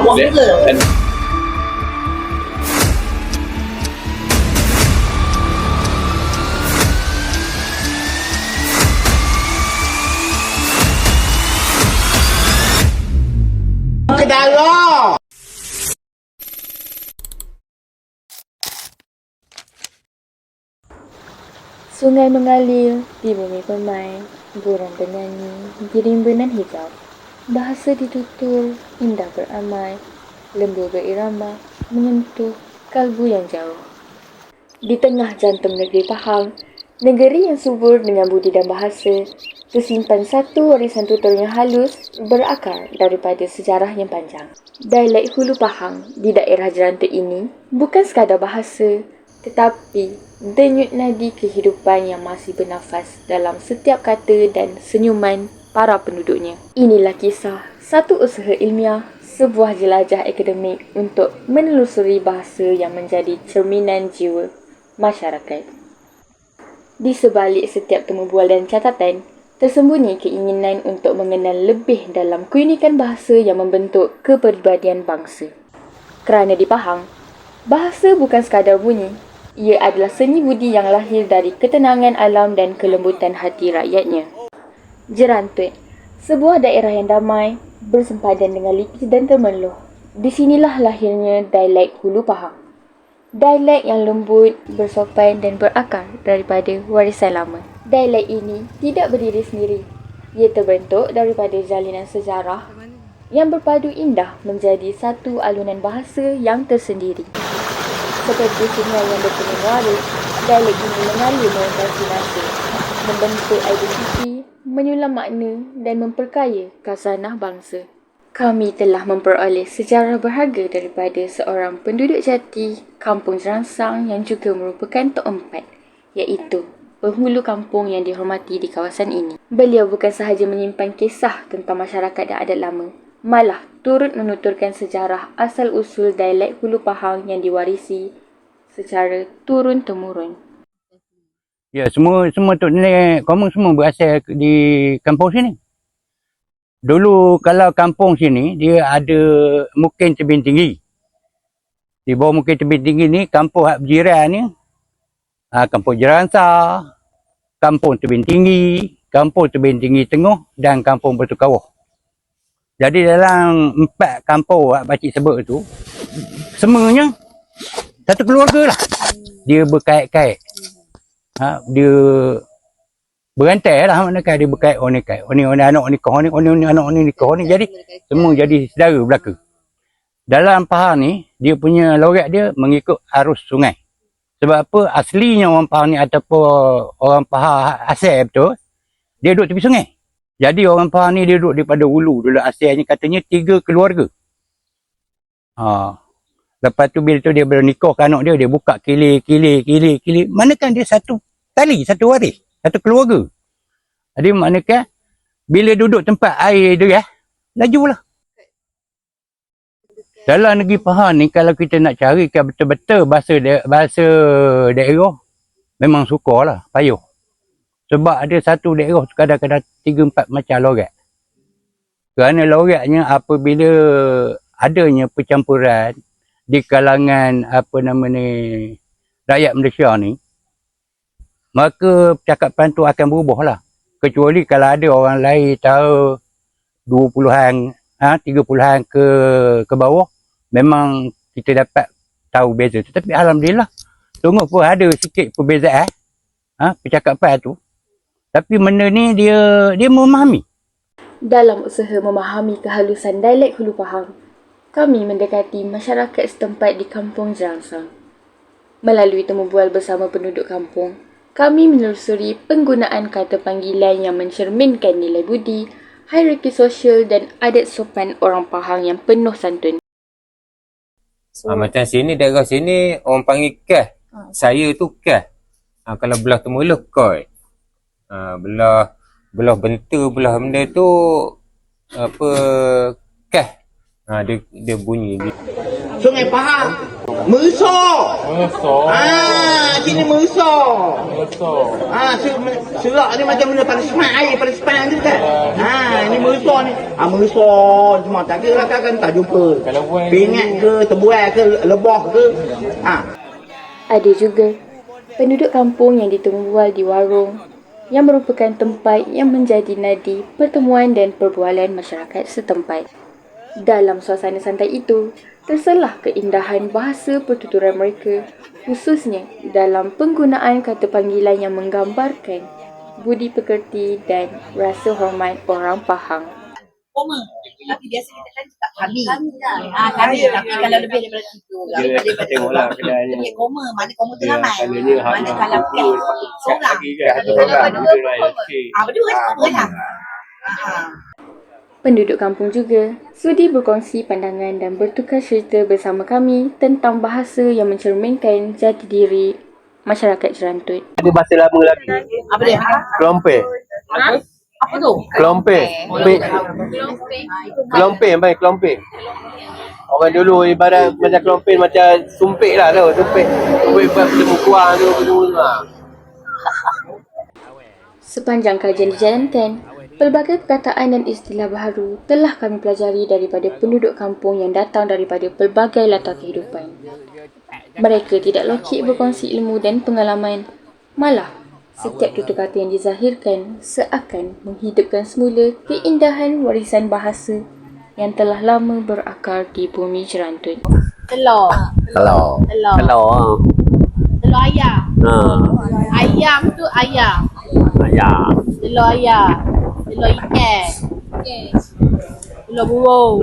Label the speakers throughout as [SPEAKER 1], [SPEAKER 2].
[SPEAKER 1] Dan
[SPEAKER 2] Sungai mengalir di bumi pemain, burung bernyanyi di rimbunan hijau. Bahasa ditutur, indah beramai, lembu berirama, menyentuh kalbu yang jauh. Di tengah jantung negeri Pahang, negeri yang subur dengan budi dan bahasa, tersimpan satu warisan tutur yang halus berakar daripada sejarah yang panjang. Dialek Hulu Pahang di daerah Jerantu ini bukan sekadar bahasa, tetapi denyut nadi kehidupan yang masih bernafas dalam setiap kata dan senyuman para penduduknya. Inilah kisah satu usaha ilmiah, sebuah jelajah akademik untuk menelusuri bahasa yang menjadi cerminan jiwa masyarakat. Di sebalik setiap temu bual dan catatan, tersembunyi keinginan untuk mengenal lebih dalam keunikan bahasa yang membentuk kepribadian bangsa. Kerana di Pahang, bahasa bukan sekadar bunyi, ia adalah seni budi yang lahir dari ketenangan alam dan kelembutan hati rakyatnya. Jerantut, sebuah daerah yang damai, bersempadan dengan Lipis dan Temerloh. Di sinilah lahirnya dialek Hulu Pahang. Dialek yang lembut, bersopan dan berakar daripada warisan lama. Dialek ini tidak berdiri sendiri. Ia terbentuk daripada jalinan sejarah yang berpadu indah menjadi satu alunan bahasa yang tersendiri. Seperti sungai yang bertemu muara, dialek ini mengalir melintasi masa, membentuk identiti, menyulam makna dan memperkaya khazanah bangsa. Kami telah memperoleh sejarah berharga daripada seorang penduduk jati Kampung Jeransang yang juga merupakan Tok Empat, iaitu penghulu kampung yang dihormati di kawasan ini. Beliau bukan sahaja menyimpan kisah tentang masyarakat dan adat lama, malah turut menuturkan sejarah asal-usul dialek Hulu Pahang yang diwarisi secara turun-temurun.
[SPEAKER 3] Ya, semua Tok Nenek kamu semua berasal di kampung sini. Dulu kalau kampung sini, dia ada Mukim Tebing Tinggi. Di bawah Mukim Tebing Tinggi ni, kampung hak berjiran ni, Kampung Jeransa, Kampung Tebing Tinggi, Kampung Tebing Tinggi Tengah dan Kampung Batu Kawah. Jadi dalam 4 kampung hak pakcik sebut tu, semuanya satu keluarga lah. Dia berkait-kait. Dia berantai lah maknanya dia berkait ni kait. Ni anak nikah ni, ni anak ni nikah ni. Jadi semua jadi saudara belaka. Dalam Pahang ni, dia punya logat dia mengikut arus sungai. Sebab apa? Aslinya orang Pahang ni ataupun orang Pahang asal betul, dia duduk tepi sungai. Jadi orang Pahang ni dia duduk daripada hulu. Dulu asalnya katanya 3 keluarga. Lepas tu bila tu dia bernikah anak dia, dia buka kilir. Manakan dia satu tali, satu waris, satu keluarga. Jadi maknanya bila duduk tempat air dia, lajulah. Dalam negeri Pahang ni kalau kita nak cari betul-betul bahasa daerah, memang sukarlah, payah. Sebab ada satu daerah kadang-kadang 3-4 macam logat. Kerana logatnya apabila adanya percampuran di kalangan rakyat Malaysia ni, maka percakapan tu akan berubah lah. Kecuali kalau ada orang lain tahu 20-an, 30-an ke bawah, memang kita dapat tahu beza. Tetapi alhamdulillah, sungguh pun ada sikit perbezaan percakapan tu. Tapi benda ni dia memahami.
[SPEAKER 2] Dalam usaha memahami kehalusan dialek Hulu Pahang, kami mendekati masyarakat setempat di Kampung Jeransang. Melalui temu bual bersama penduduk kampung, kami menelusuri penggunaan kata panggilan yang mencerminkan nilai budi, hierarki sosial dan adat sopan orang Pahang yang penuh santun.
[SPEAKER 4] Macam sini, daerah sini orang panggil kah. Saya tu kah. Kalau belah Temerloh koi. Belah bentu, belah benda tu kah. Dia bunyi.
[SPEAKER 1] Sungai Pahang Meso.
[SPEAKER 5] Meso.
[SPEAKER 1] Sini meso.
[SPEAKER 5] Meso.
[SPEAKER 1] Serak ni macam mana pada sepan tu kan. Ini meso ni. Meso semua tak kira kan tak jumpa.
[SPEAKER 5] Kalau buang
[SPEAKER 1] Pingat ke, terbuai ke, lebah ke.
[SPEAKER 2] Ada juga penduduk kampung yang ditembual di warung yang merupakan tempat yang menjadi nadi pertemuan dan perbualan masyarakat setempat. Dalam suasana santai itu, terselah keindahan bahasa pertuturan mereka, khususnya dalam penggunaan kata panggilan yang menggambarkan budi pekerti dan rasa hormat orang Pahang.
[SPEAKER 6] Koma. Tapi biasa kita kan cakap kami. Kami. Tapi kalau lebih daripada itu.
[SPEAKER 7] Tengoklah keadaannya.
[SPEAKER 6] Lebih koma. Mana koma tu ramai.
[SPEAKER 7] Kalanya
[SPEAKER 6] Mana kalau kan seorang. Berdua kan koma lah.
[SPEAKER 2] Penduduk kampung juga sudi berkongsi pandangan dan bertukar cerita bersama kami tentang bahasa yang mencerminkan jati diri masyarakat Jerantut.
[SPEAKER 7] Ada bahasa lama lagi.
[SPEAKER 6] Apa dia?
[SPEAKER 7] Kelompek.
[SPEAKER 6] Apa tu?
[SPEAKER 7] Kelompek. Kelompek. Orang dulu ibarat macam kelompek macam sumpit lah tu. Sumpit buat benda kuah tu.
[SPEAKER 2] Sepanjang kajian dijalankan, pelbagai perkataan dan istilah baharu telah kami pelajari daripada penduduk kampung yang datang daripada pelbagai latar kehidupan. Mereka tidak lokek berkongsi ilmu dan pengalaman. Malah, setiap tutur kata yang dizahirkan seakan menghidupkan semula keindahan warisan bahasa yang telah lama berakar di bumi Jerantut.
[SPEAKER 6] Telur. Telur ayam. Ayam tu ayam. Telur ayam. Telur ikan. Telur burung.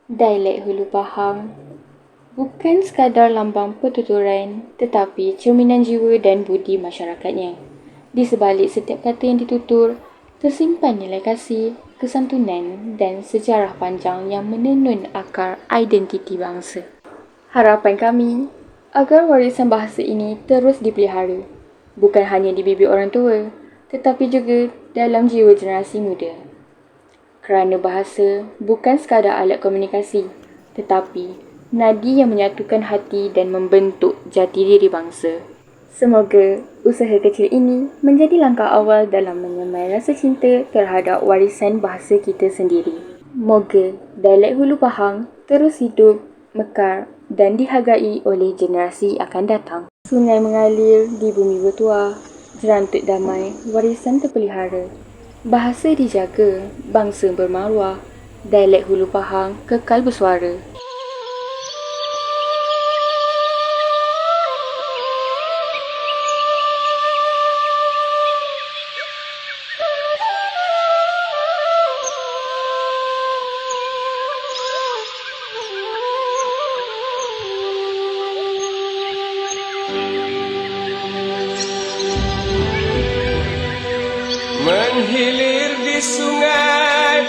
[SPEAKER 2] Dialek Hulu Pahang bukan sekadar lambang pertuturan tetapi cerminan jiwa dan budi masyarakatnya. Di sebalik setiap kata yang ditutur, tersimpan nilai kasih, kesantunan dan sejarah panjang yang menenun akar identiti bangsa. Harapan kami agar warisan bahasa ini terus dipelihara, bukan hanya di bibir orang tua, tetapi juga dalam jiwa generasi muda. Kerana bahasa bukan sekadar alat komunikasi, tetapi nadi yang menyatukan hati dan membentuk jati diri bangsa. Semoga usaha kecil ini menjadi langkah awal dalam menyemai rasa cinta terhadap warisan bahasa kita sendiri. Moga dialek Hulu Pahang terus hidup, mekar dan dihargai oleh generasi akan datang. Sungai mengalir di bumi bertuah, Jerantut damai, warisan terpelihara. Bahasa dijaga, bangsa bermaruah, dialek Hulu Pahang kekal bersuara.
[SPEAKER 8] Menghilir di sungai